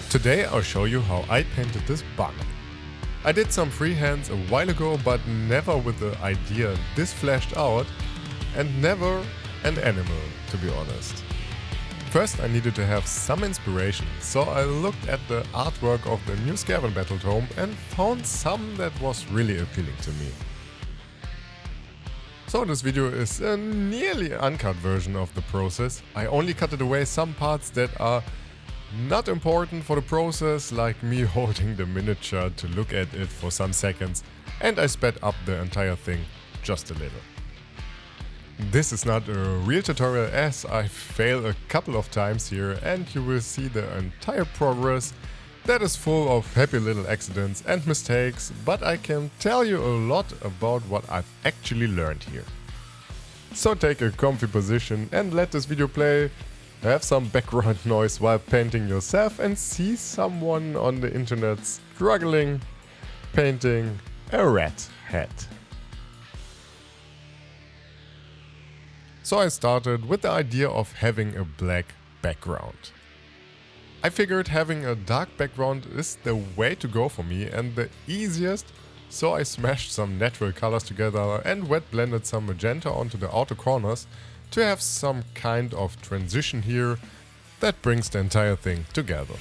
Today I'll show you how I painted this banner. I did some freehands a while ago, but never with the idea this fleshed out, and never an animal, to be honest. First I needed to have some inspiration, so I looked at the artwork of the new Skaven Battle Tome and found some that was really appealing to me. So this video is a nearly uncut version of the process. I only cut away some parts that are not important for the process, like me holding the miniature to look at it for some seconds, and I sped up the entire thing just a little. This is not a real tutorial as I fail a couple of times here, and you will see the entire progress that is full of happy little accidents and mistakes, but I can tell you a lot about what I've actually learned here. So take a comfy position and let this video play, have some background noise while painting yourself, and see someone on the internet struggling painting a rat head. So I started with the idea of having a black background. I figured having a dark background is the way to go for me and the easiest, so I smashed some natural colors together and wet blended some magenta onto the outer corners to have some kind of transition here that brings the entire thing together.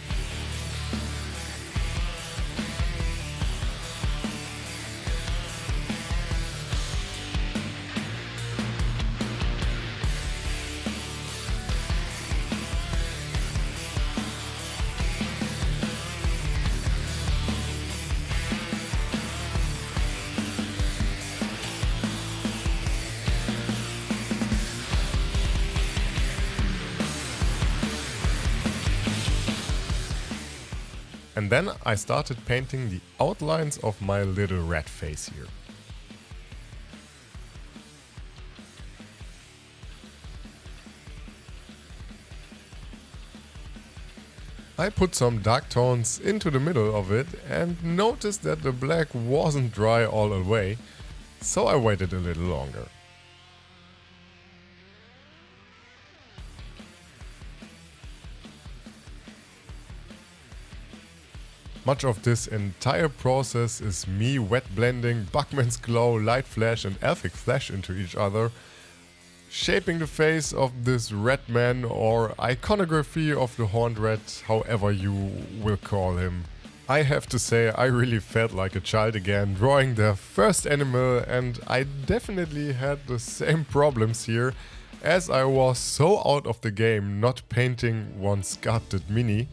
And then I started painting the outlines of my little rat face here. I put some dark tones into the middle of it and noticed that the black wasn't dry all the way, so I waited a little longer. Much of this entire process is me wet blending Bugmans glow, light flash and Elfic flash into each other, shaping the face of this red man or iconography of the horned rat, however you will call him. I have to say I really felt like a child again drawing the first animal, and I definitely had the same problems here as I was so out of the game not painting one sculpted mini.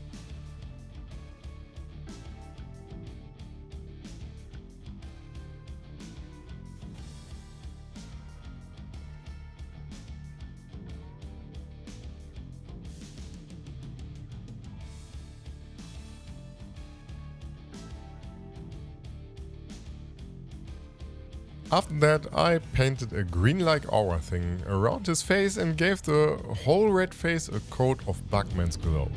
After that I painted a green-like aura thing around his face and gave the whole red face a coat of Bugman's glow.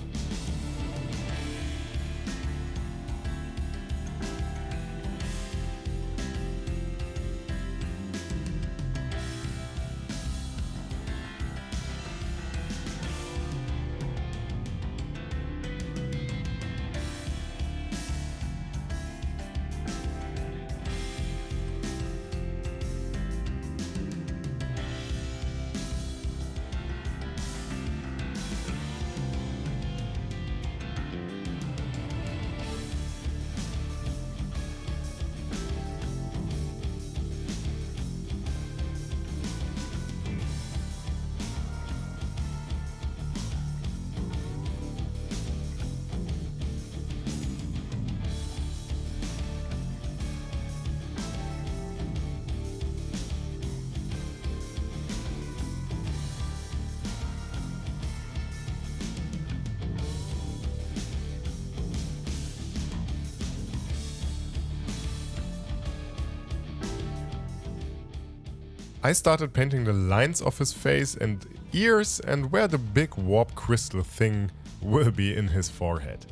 I started painting the lines of his face and ears and where the big warp crystal thing will be in his forehead.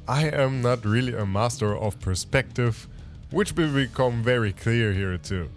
I am not really a master of perspective, which will become very clear here too.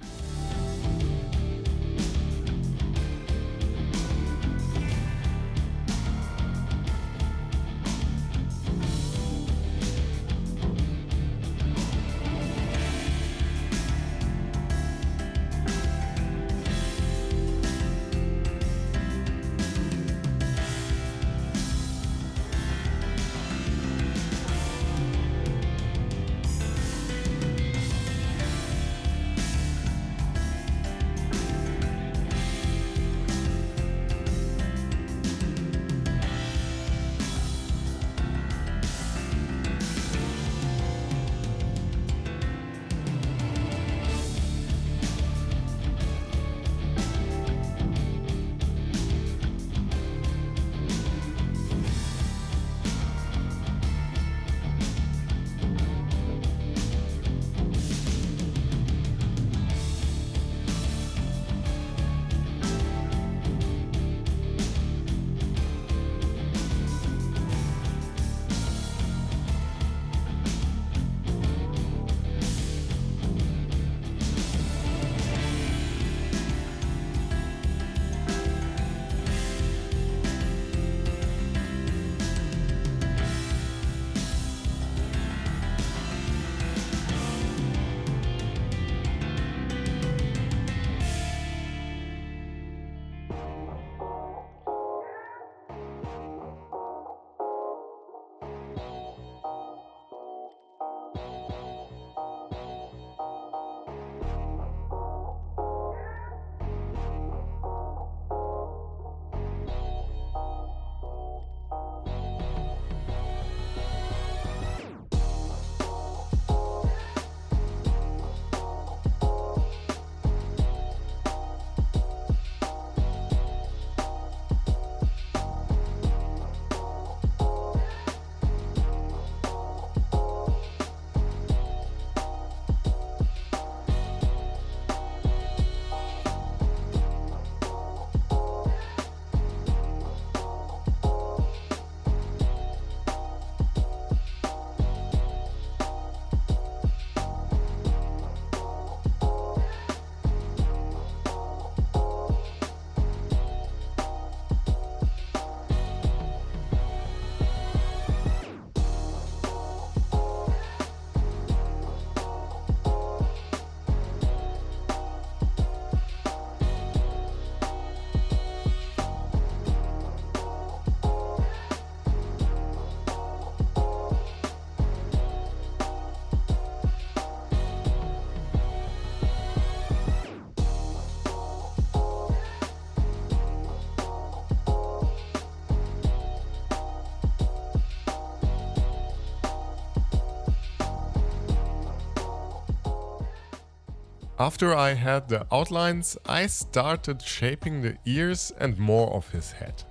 After I had the outlines, I started shaping the ears and more of his head.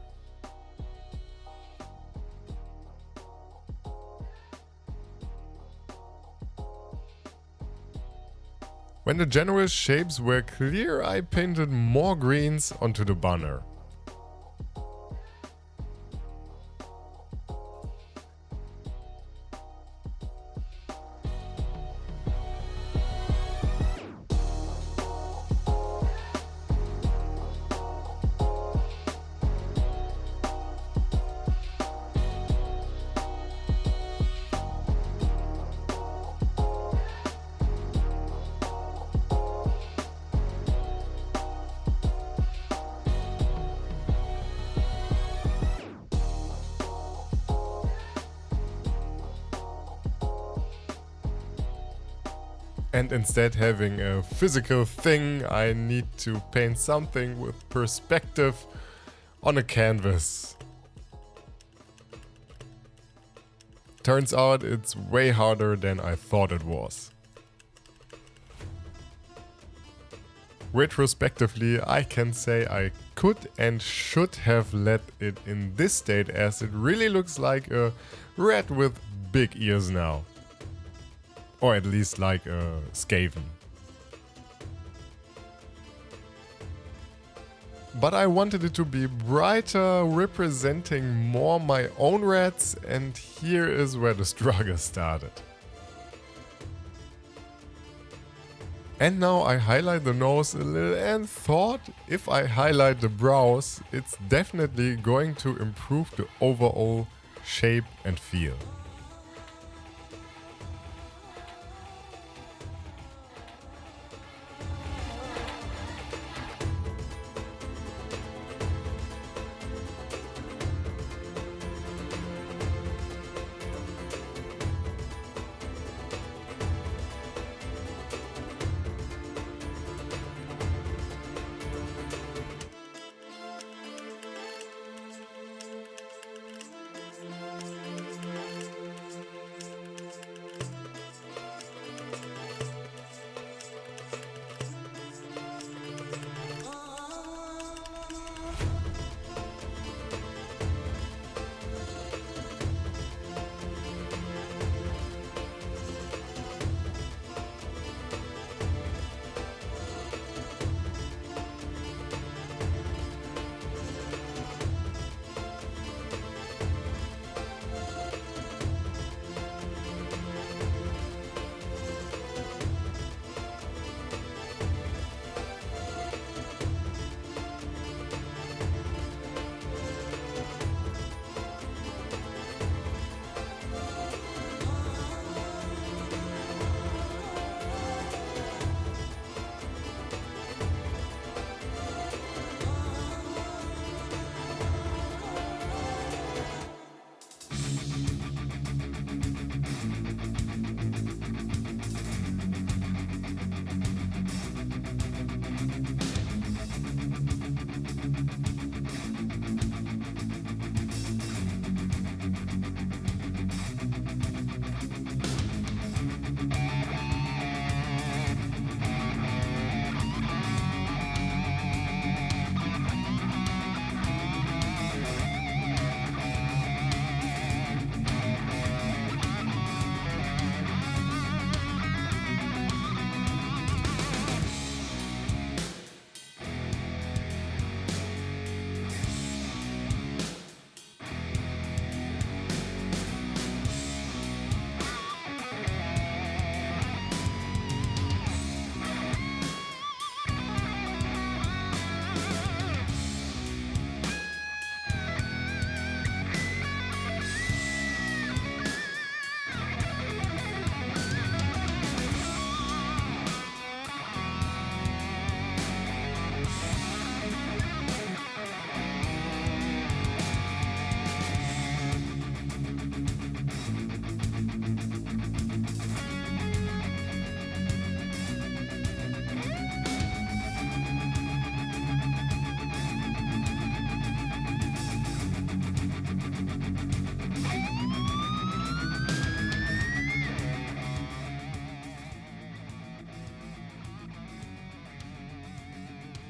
When the general shapes were clear, I painted more greens onto the banner. And instead having a physical thing, I need to paint something with perspective on a canvas. Turns out it's way harder than I thought it was. Retrospectively, I can say I could and should have let it in this state, as it really looks like a rat with big ears now. Or at least like a Skaven. But I wanted it to be brighter, representing more my own rats, and here is where the struggle started. And now I highlight the nose a little and thought if I highlight the brows, it's definitely going to improve the overall shape and feel.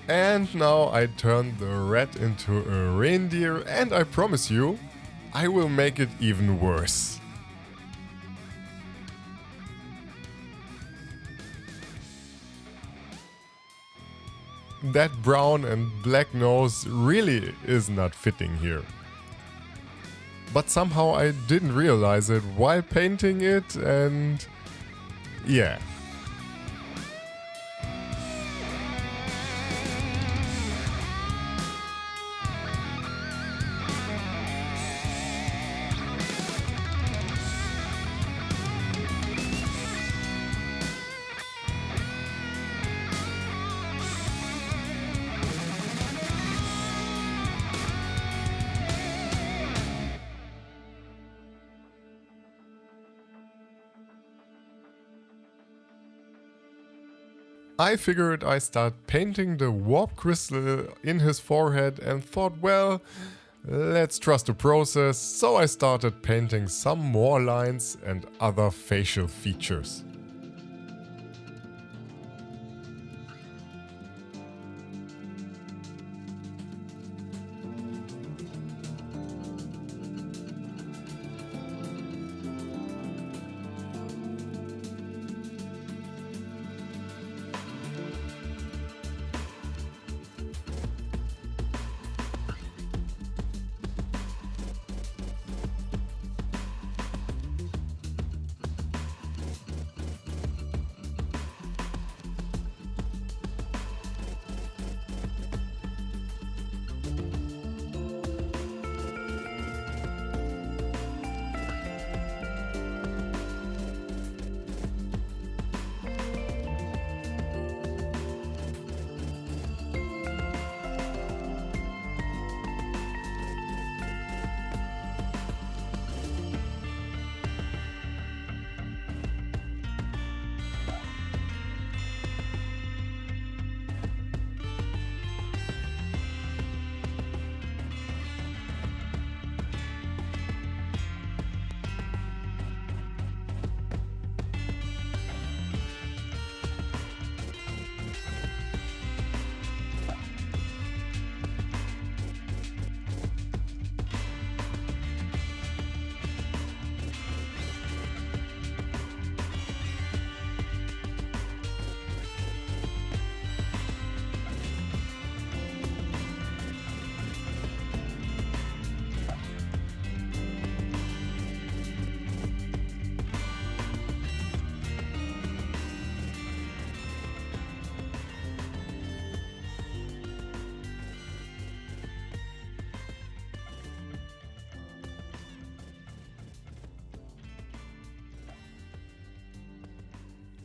And now I turned the red into a reindeer, and I promise you, I will make it even worse. That brown and black nose really is not fitting here. But somehow I didn't realize it while painting it, and yeah. I figured I start painting the warp crystal in his forehead and thought, well, let's trust the process, so I started painting some more lines and other facial features.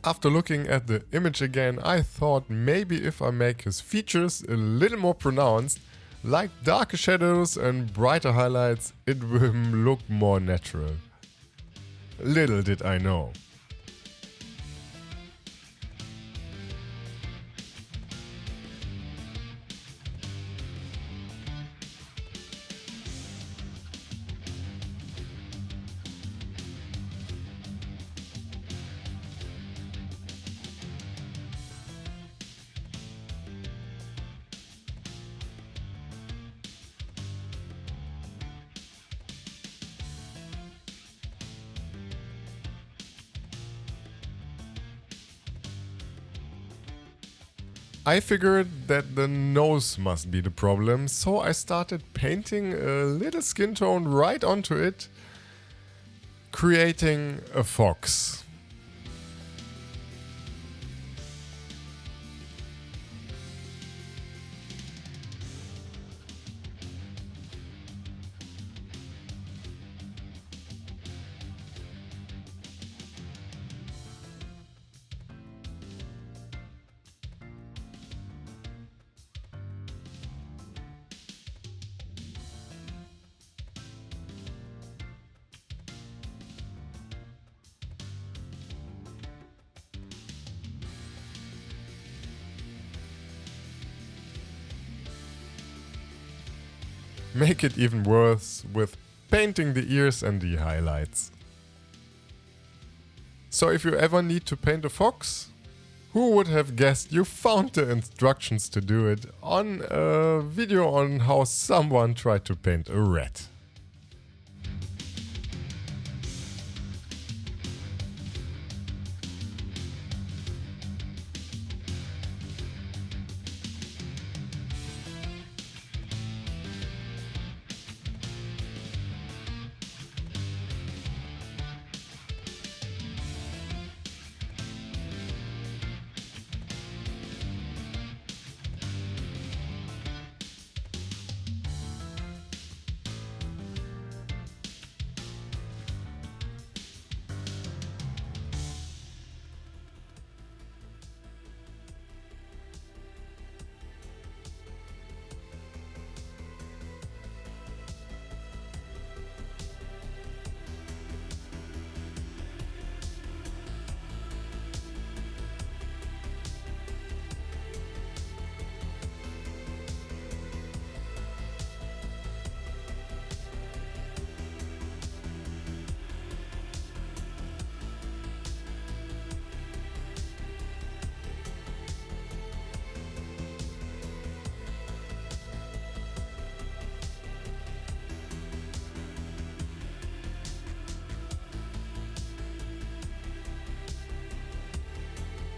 After looking at the image again, I thought maybe if I make his features a little more pronounced, like darker shadows and brighter highlights, it will look more natural. Little did I know. I figured that the nose must be the problem, so I started painting a little skin tone right onto it, creating a fox. Make it even worse with painting the ears and the highlights. So if you ever need to paint a fox, Who would have guessed you found the instructions to do it on a video on how someone tried to paint a rat?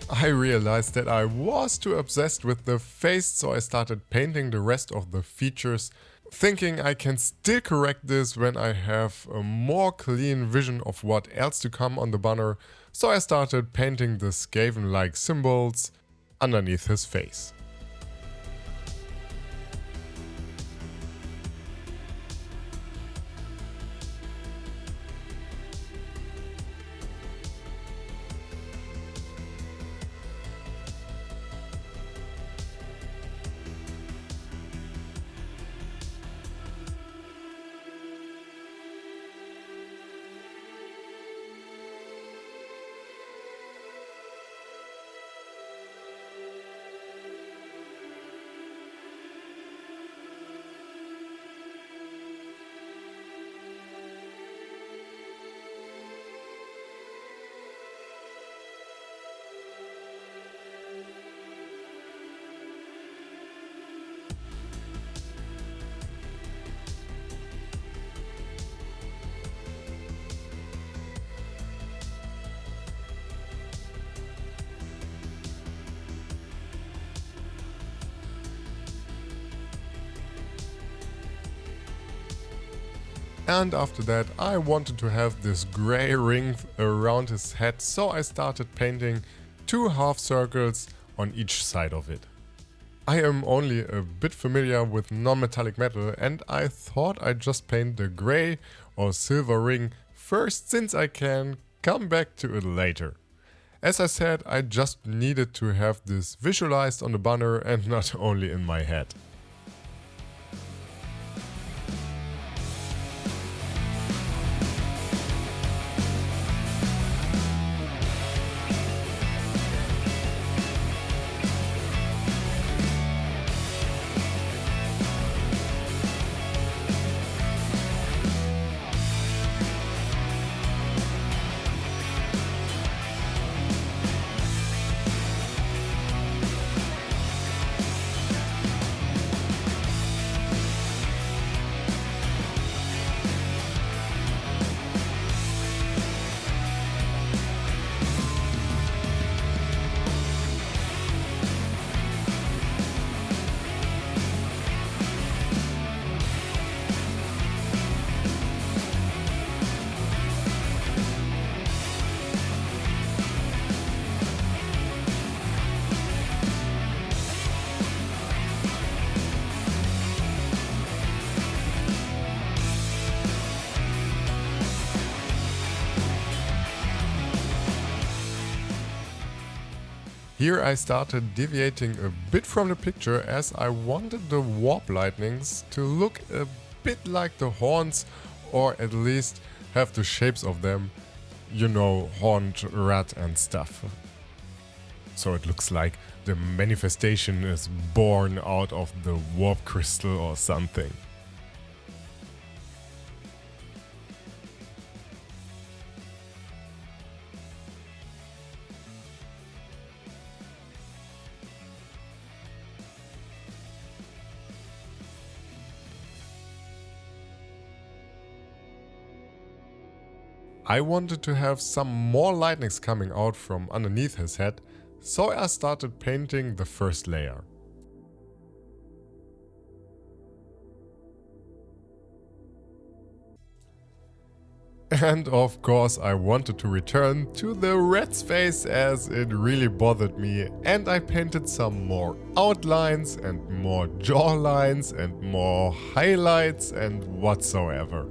I realized that I was too obsessed with the face, so I started painting the rest of the features, thinking I can still correct this when I have a more clean vision of what else to come on the banner, so I started painting the Skaven-like symbols underneath his face. And after that I wanted to have this grey ring around his head, so I started painting 2 half circles on each side of it. I am only a bit familiar with non-metallic metal and I thought I'd just paint the grey or silver ring first, since I can come back to it later. As I said, I just needed to have this visualized on the banner and not only in my head. Here I started deviating a bit from the picture, as I wanted the warp lightnings to look a bit like the horns, or at least have the shapes of them, you know, horned rat and stuff. So it looks like the manifestation is born out of the warp crystal or something. I wanted to have some more lightnings coming out from underneath his head, so I started painting the first layer. And of course I wanted to return to the rat's face as it really bothered me, and I painted some more outlines and more jaw lines and more highlights and whatsoever.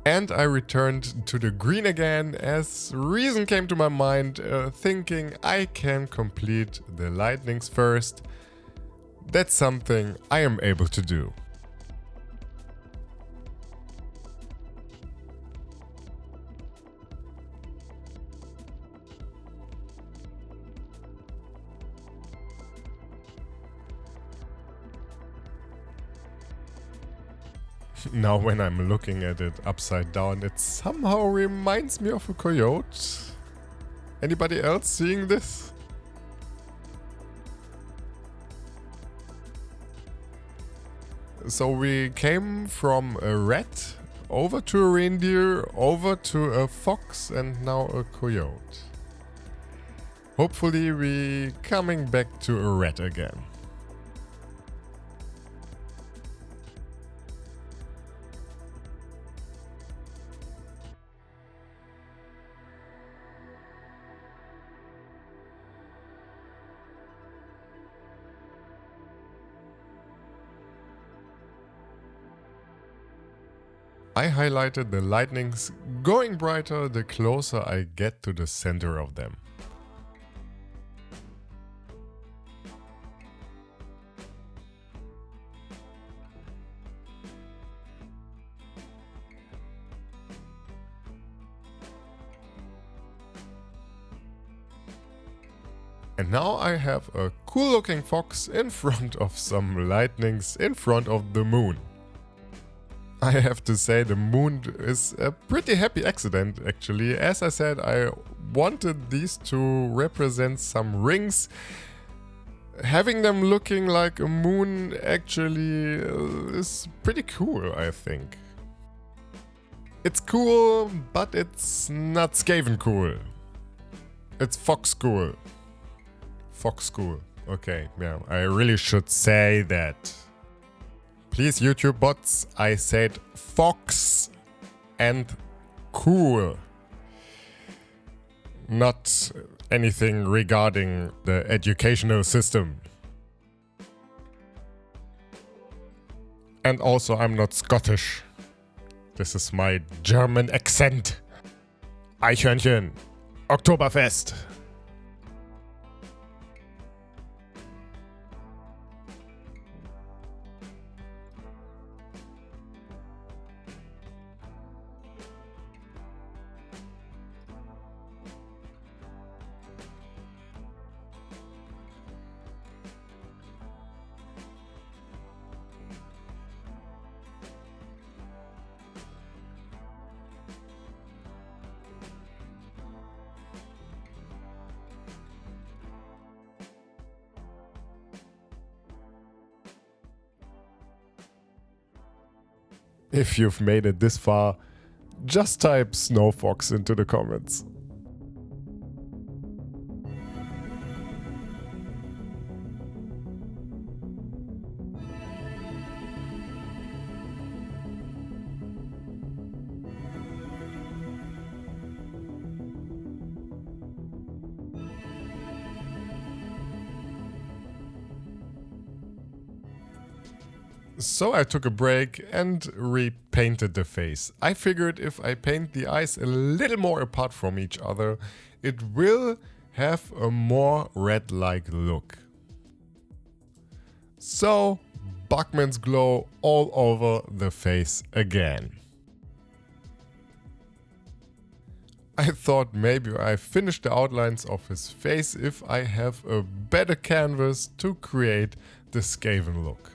And I returned to the green again as reason came to my mind, thinking I can complete the lightnings first. That's something I am able to do. Now when I'm looking at it upside down, it somehow reminds me of a coyote. Anybody else seeing this? So we came from a rat, over to a reindeer, over to a fox, and now a coyote. Hopefully we coming back to a rat again. I highlighted the lightnings going brighter the closer I get to the center of them. And now I have a cool looking fox in front of some lightnings in front of the moon. I have to say the moon is a pretty happy accident actually. As I said, I wanted these to represent some rings. Having them looking like a moon actually is pretty cool, I think. It's cool, but it's not Skaven cool. It's fox cool. Fox cool. Okay, yeah, I really should say that. Please, YouTube bots, I said fox and cool. Not anything regarding the educational system. And also, I'm not Scottish. This is my German accent. Eichhörnchen. Oktoberfest. If you've made it this far, just type Snowfox into the comments. So I took a break and repainted the face. I figured if I paint the eyes a little more apart from each other, it will have a more red-like look. So, Bugmans glow all over the face again. I thought maybe I finished the outlines of his face if I have a better canvas to create the Skaven look.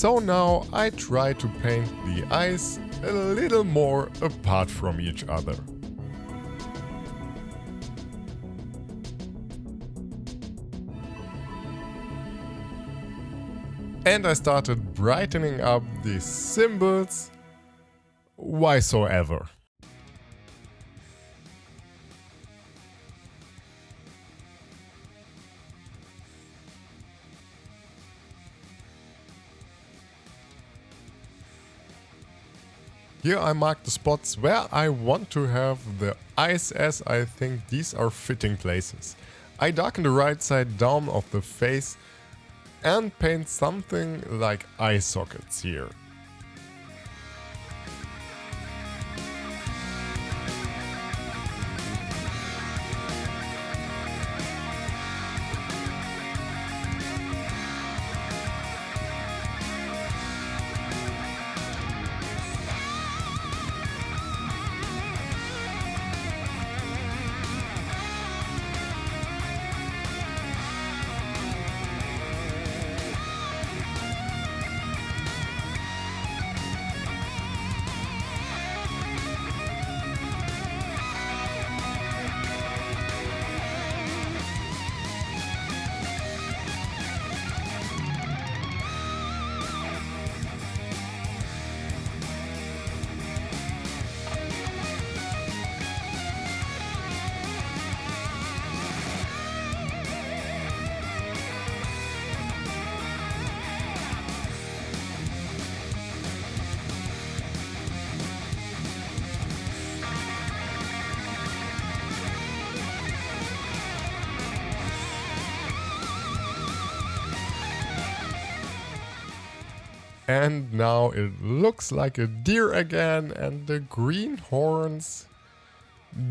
So now I try to paint the eyes a little more apart from each other. And I started brightening up the symbols whysoever. Here I mark the spots where I want to have the eyes, as I think these are fitting places. I darken the right side down of the face and paint something like eye sockets here. And now it looks like a deer again, and the green horns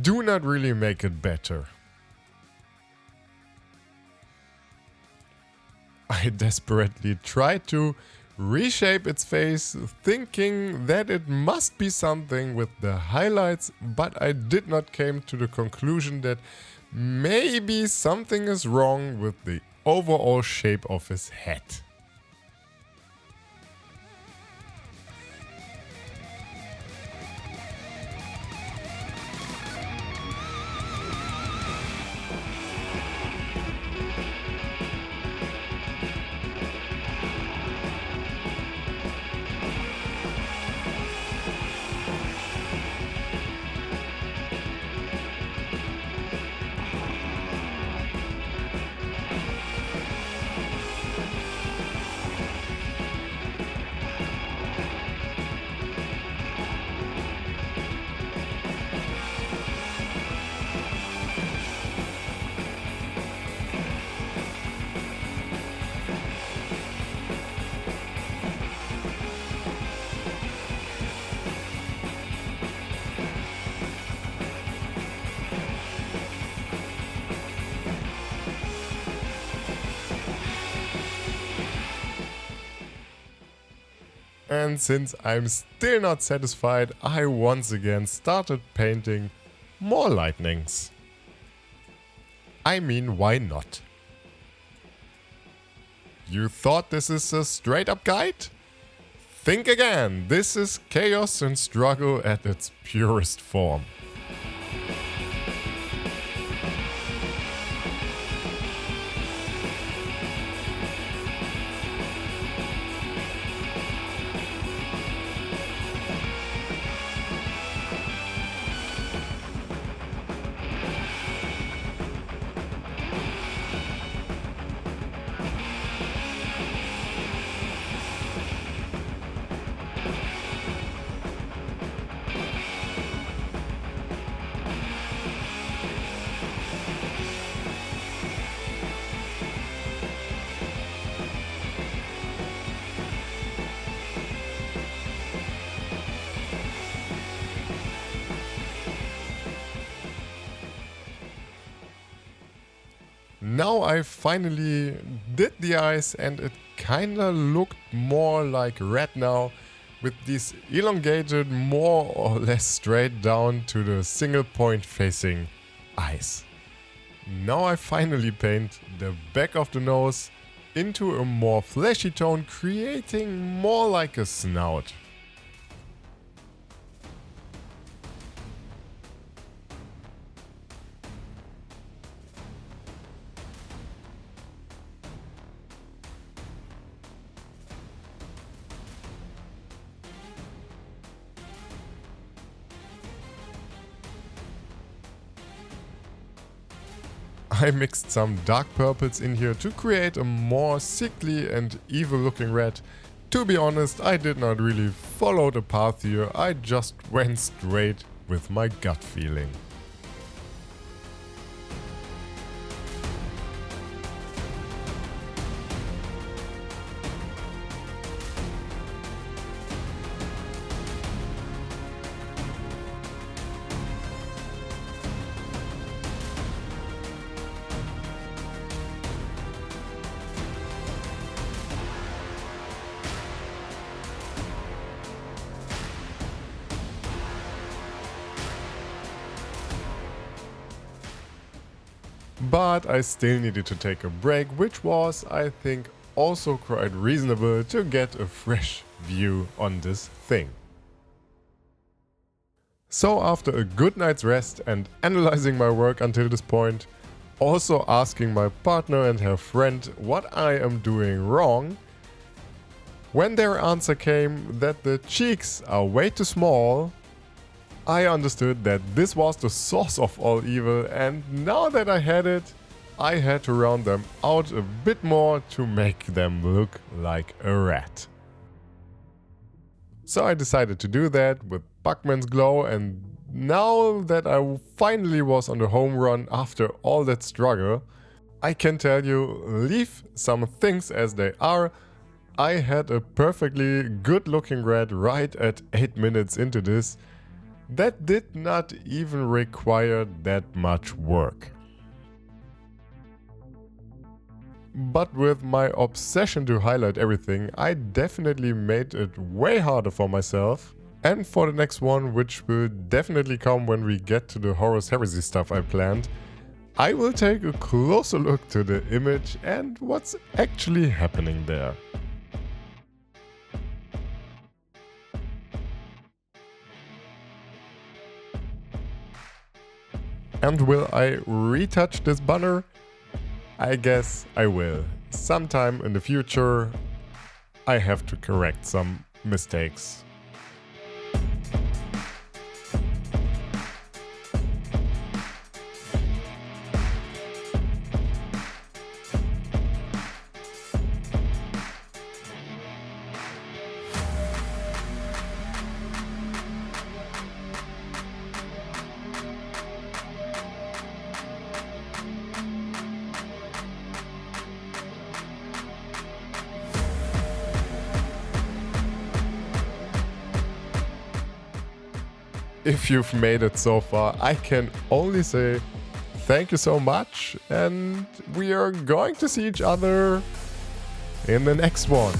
do not really make it better. I desperately try to reshape its face, thinking that it must be something with the highlights, but I did not came to the conclusion that maybe something is wrong with the overall shape of his head. And since I'm still not satisfied, I once again started painting more lightnings. I mean, why not? You thought this is a straight up guide? Think again, this is chaos and struggle at its purest form. Now I finally did the eyes and it kinda looked more like red now, with these elongated, more or less straight down to the single point facing eyes. Now I finally paint the back of the nose into a more fleshy tone, creating more like a snout. I mixed some dark purples in here to create a more sickly and evil looking red. To be honest, I did not really follow the path here, I just went straight with my gut feeling. But I still needed to take a break, which was, I think, also quite reasonable to get a fresh view on this thing. So after a good night's rest and analyzing my work until this point, also asking my partner and her friend what I am doing wrong, when their answer came that the cheeks are way too small, I understood that this was the source of all evil, and now that I had it, I had to round them out a bit more to make them look like a rat. So I decided to do that with Bugmans Glow, and now that I finally was on the home run after all that struggle, I can tell you, leave some things as they are. I had a perfectly good looking red right at 8 minutes into this. That did not even require that much work. But with my obsession to highlight everything, I definitely made it way harder for myself. And for the next one, which will definitely come when we get to the Horus Heresy stuff I planned, I will take a closer look to the image and what's actually happening there. And will I retouch this banner? I guess I will. Sometime in the future, I have to correct some mistakes. If you've made it so far, I can only say thank you so much, and we are going to see each other in the next one.